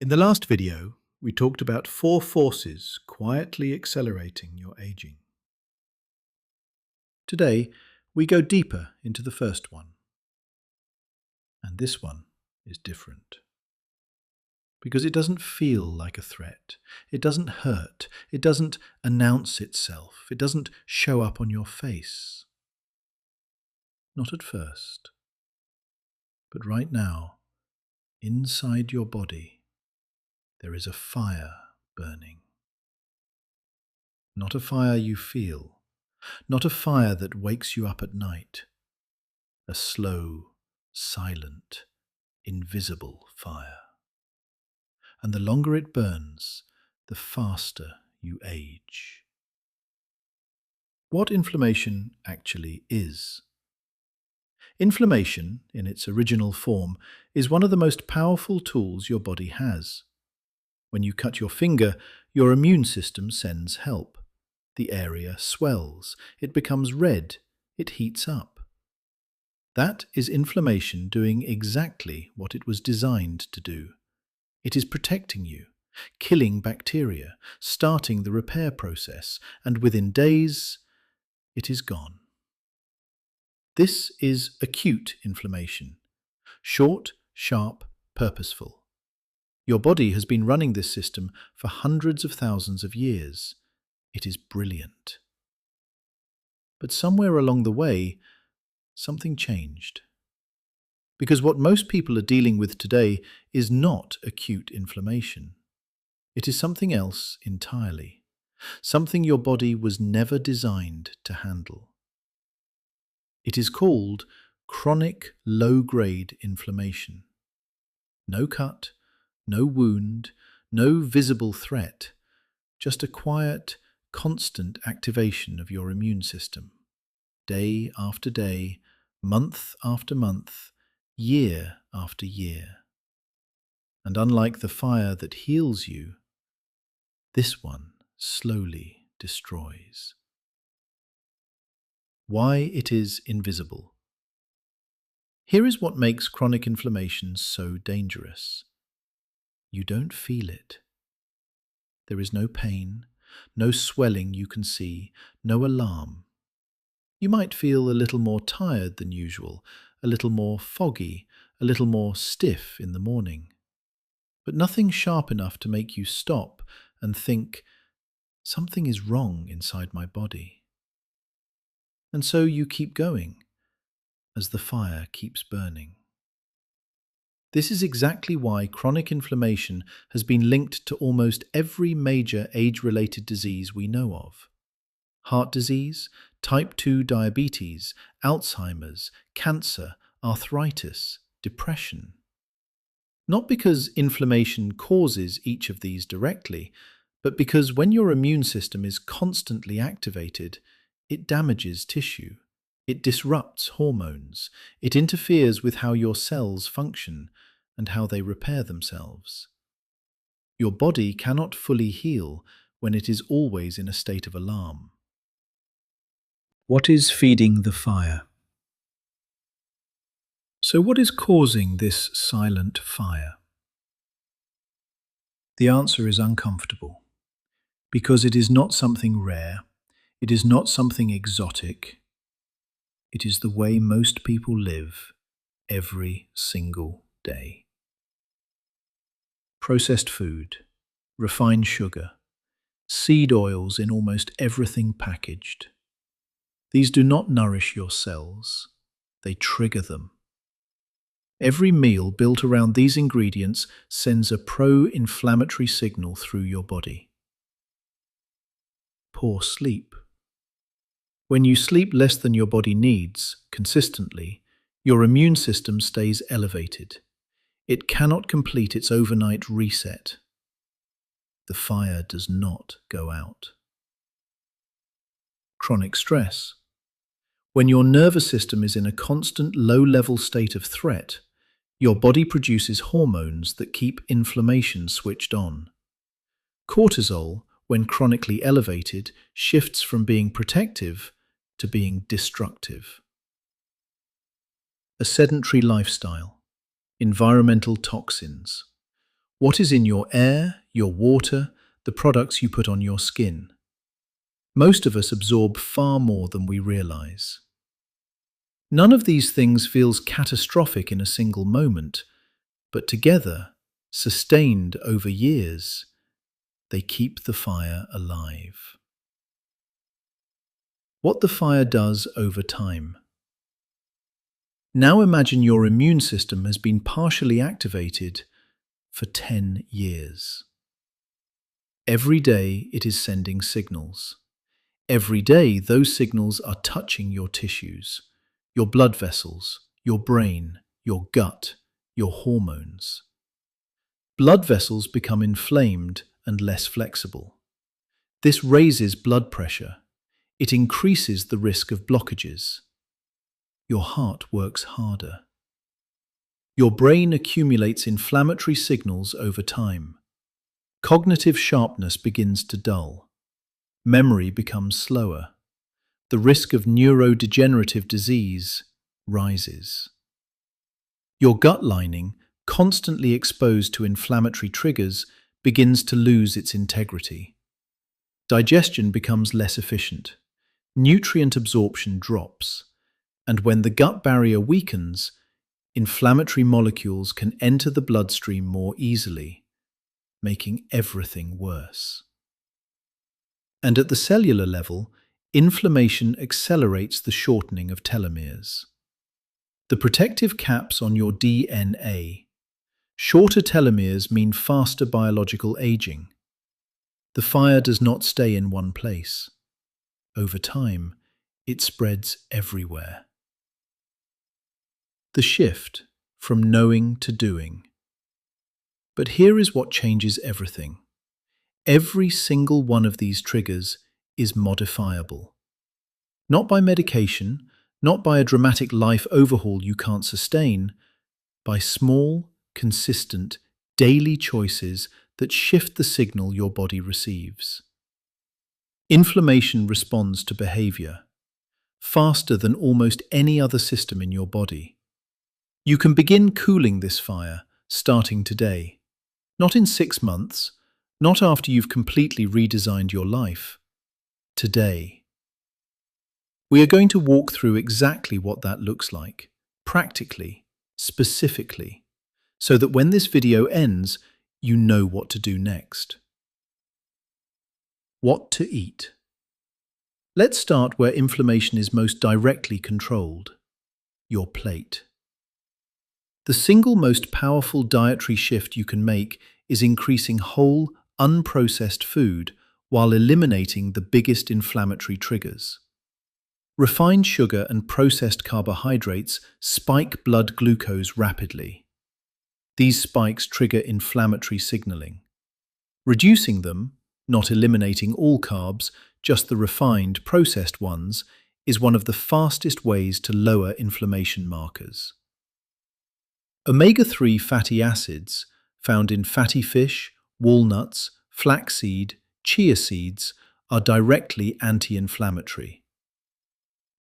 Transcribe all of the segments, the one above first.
In the last video, we talked about 4 forces quietly accelerating your aging. Today, we go deeper into the first one. And this one is different. Because it doesn't feel like a threat. It doesn't hurt. It doesn't announce itself. It doesn't show up on your face. Not at first. But right now, inside your body, there is a fire burning. Not a fire you feel, not a fire that wakes you up at night. A slow, silent, invisible fire. And the longer it burns, the faster you age. What inflammation actually is? Inflammation, in its original form, is one of the most powerful tools your body has. When you cut your finger, your immune system sends help. The area swells, it becomes red, it heats up. That is inflammation doing exactly what it was designed to do. It is protecting you, killing bacteria, starting the repair process, and within days, it is gone. This is acute inflammation. Short, sharp, purposeful. Your body has been running this system for hundreds of thousands of years. It is brilliant. But somewhere along the way, something changed. Because what most people are dealing with today is not acute inflammation. It is something else entirely. Something your body was never designed to handle. It is called chronic low-grade inflammation. No cut, no wound, no visible threat, just a quiet, constant activation of your immune system. Day after day, month after month, year after year. And unlike the fire that heals you, this one slowly destroys. Why it is invisible. Here is what makes chronic inflammation so dangerous. You don't feel it. There is no pain, no swelling you can see, no alarm. You might feel a little more tired than usual, a little more foggy, a little more stiff in the morning. But nothing sharp enough to make you stop and think, something is wrong inside my body. And so you keep going, as the fire keeps burning. This is exactly why chronic inflammation has been linked to almost every major age-related disease we know of. Heart disease, type 2 diabetes, Alzheimer's, cancer, arthritis, depression. Not because inflammation causes each of these directly, but because when your immune system is constantly activated, it damages tissue, it disrupts hormones, it interferes with how your cells function and how they repair themselves. Your body cannot fully heal when it is always in a state of alarm. What is feeding the fire? So what is causing this silent fire? The answer is uncomfortable, because it is not something rare, it is not something exotic, it is the way most people live every single day. Processed food, refined sugar, seed oils in almost everything packaged. These do not nourish your cells, they trigger them. Every meal built around these ingredients sends a pro-inflammatory signal through your body. Poor sleep. When you sleep less than your body needs, consistently, your immune system stays elevated. It cannot complete its overnight reset. The fire does not go out. Chronic stress. When your nervous system is in a constant low-level state of threat, your body produces hormones that keep inflammation switched on. Cortisol, when chronically elevated, shifts from being protective to being destructive. A sedentary lifestyle, environmental toxins. What is in your air, your water, the products you put on your skin? Most of us absorb far more than we realize. None of these things feels catastrophic in a single moment, but together, sustained over years, they keep the fire alive. What the fire does over time. Now imagine your immune system has been partially activated for 10 years. Every day it is sending signals. Every day those signals are touching your tissues, your blood vessels, your brain, your gut, your hormones. Blood vessels become inflamed and less flexible. This raises blood pressure. It increases the risk of blockages. Your heart works harder. Your brain accumulates inflammatory signals over time. Cognitive sharpness begins to dull. Memory becomes slower. The risk of neurodegenerative disease rises. Your gut lining, constantly exposed to inflammatory triggers, begins to lose its integrity. Digestion becomes less efficient. Nutrient absorption drops. And when the gut barrier weakens, inflammatory molecules can enter the bloodstream more easily, making everything worse. And at the cellular level, inflammation accelerates the shortening of telomeres. The protective caps on your DNA. Shorter telomeres mean faster biological aging. The fire does not stay in one place. Over time, it spreads everywhere. The shift from knowing to doing. But here is what changes everything. Every single one of these triggers is modifiable. Not by medication, not by a dramatic life overhaul you can't sustain, by small, consistent, daily choices that shift the signal your body receives. Inflammation responds to behavior faster than almost any other system in your body. You can begin cooling this fire starting today. Not in 6 months, not after you've completely redesigned your life. Today. We are going to walk through exactly what that looks like, practically, specifically, so that when this video ends, you know what to do next. What to eat. Let's start where inflammation is most directly controlled, your plate. The single most powerful dietary shift you can make is increasing whole, unprocessed food while eliminating the biggest inflammatory triggers. Refined sugar and processed carbohydrates spike blood glucose rapidly. These spikes trigger inflammatory signaling. Reducing them, not eliminating all carbs, just the refined, processed ones, is one of the fastest ways to lower inflammation markers. Omega-3 fatty acids, found in fatty fish, walnuts, flaxseed, chia seeds, are directly anti-inflammatory.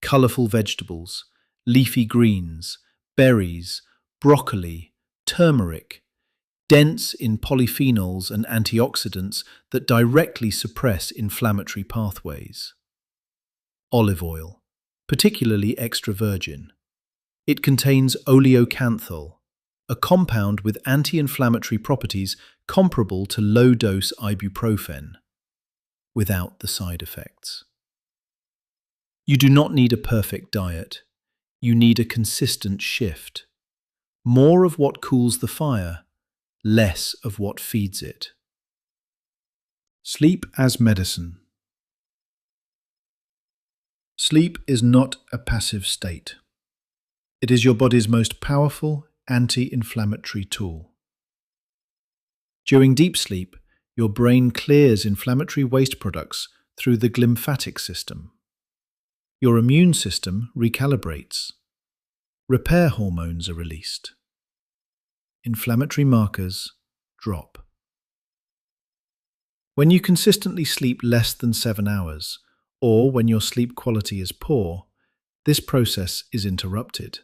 Colorful vegetables, leafy greens, berries, broccoli, turmeric, dense in polyphenols and antioxidants that directly suppress inflammatory pathways. Olive oil, particularly extra virgin. It contains oleocanthal, a compound with anti-inflammatory properties comparable to low-dose ibuprofen, without the side effects. You do not need a perfect diet. You need a consistent shift. More of what cools the fire, less of what feeds it. Sleep as medicine. Sleep is not a passive state. It is your body's most powerful anti-inflammatory tool. During deep sleep, your brain clears inflammatory waste products through the glymphatic system. Your immune system recalibrates. Repair hormones are released. Inflammatory markers drop. When you consistently sleep less than 7 hours, or when your sleep quality is poor, this process is interrupted.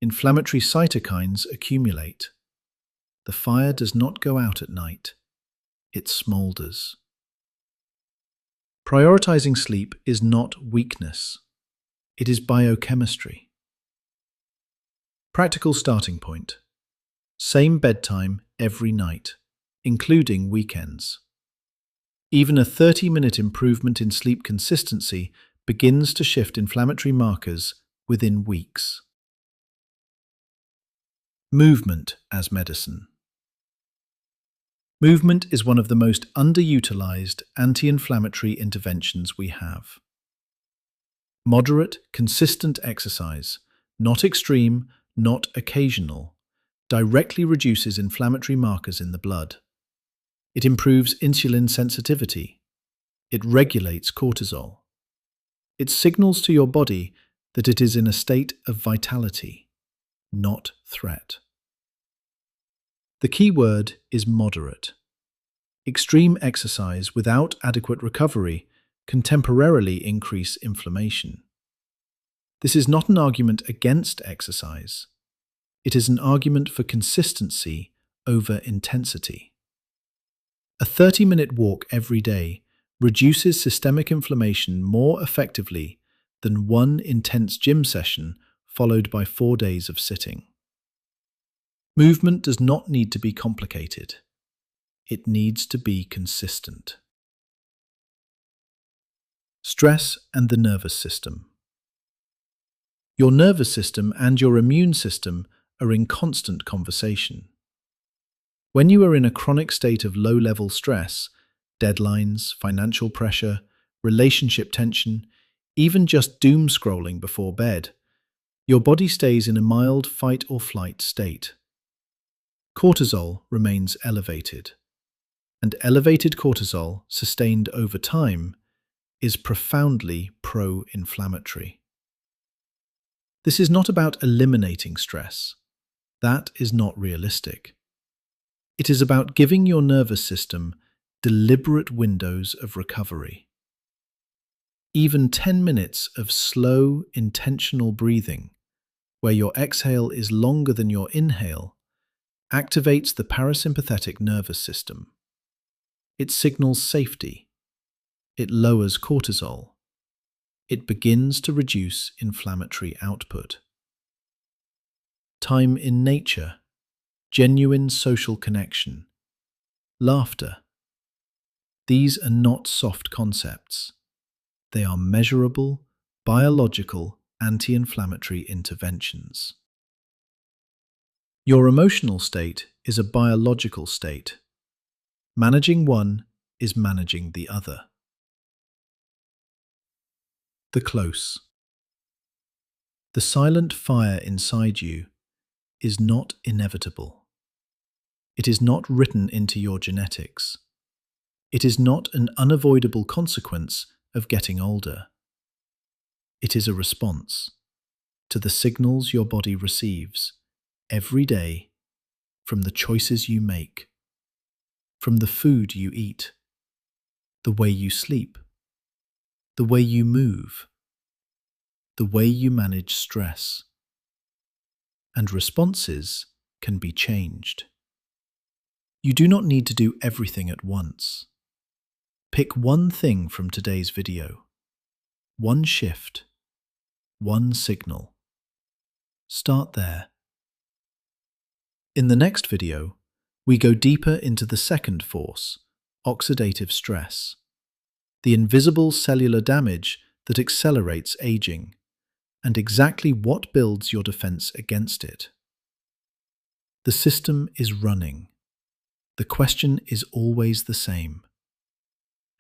Inflammatory cytokines accumulate. The fire does not go out at night. It smoulders. Prioritizing sleep is not weakness. It is biochemistry. Practical starting point. Same bedtime every night, including weekends. Even a 30-minute improvement in sleep consistency begins to shift inflammatory markers within weeks. Movement as medicine. Movement is one of the most underutilized anti-inflammatory interventions we have. Moderate, consistent exercise, not extreme, not occasional, directly reduces inflammatory markers in the blood. It improves insulin sensitivity. It regulates cortisol. It signals to your body that it is in a state of vitality, not threat. The key word is moderate. Extreme exercise without adequate recovery can temporarily increase inflammation. This is not an argument against exercise. It is an argument for consistency over intensity. A 30-minute walk every day reduces systemic inflammation more effectively than one intense gym session followed by 4 days of sitting. Movement does not need to be complicated. It needs to be consistent. Stress and the nervous system. Your nervous system and your immune system are in constant conversation. When you are in a chronic state of low-level stress, deadlines, financial pressure, relationship tension, even just doom scrolling before bed, your body stays in a mild fight-or-flight state. Cortisol remains elevated, and elevated cortisol, sustained over time, is profoundly pro-inflammatory. This is not about eliminating stress. That is not realistic. It is about giving your nervous system deliberate windows of recovery. Even 10 minutes of slow, intentional breathing, where your exhale is longer than your inhale, activates the parasympathetic nervous system. It signals safety. It lowers cortisol. It begins to reduce inflammatory output. Time in nature, genuine social connection, laughter. These are not soft concepts. They are measurable, biological, anti-inflammatory interventions. Your emotional state is a biological state. Managing one is managing the other. The close. The silent fire inside you is not inevitable. It is not written into your genetics. It is not an unavoidable consequence of getting older. It is a response to the signals your body receives every day from the choices you make, from the food you eat, the way you sleep, the way you move, the way you manage stress. And responses can be changed. You do not need to do everything at once. Pick one thing from today's video, one shift, one signal. Start there. In the next video, we go deeper into the second force, oxidative stress, the invisible cellular damage that accelerates aging, and exactly what builds your defense against it. The system is running. The question is always the same.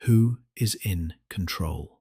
Who is in control?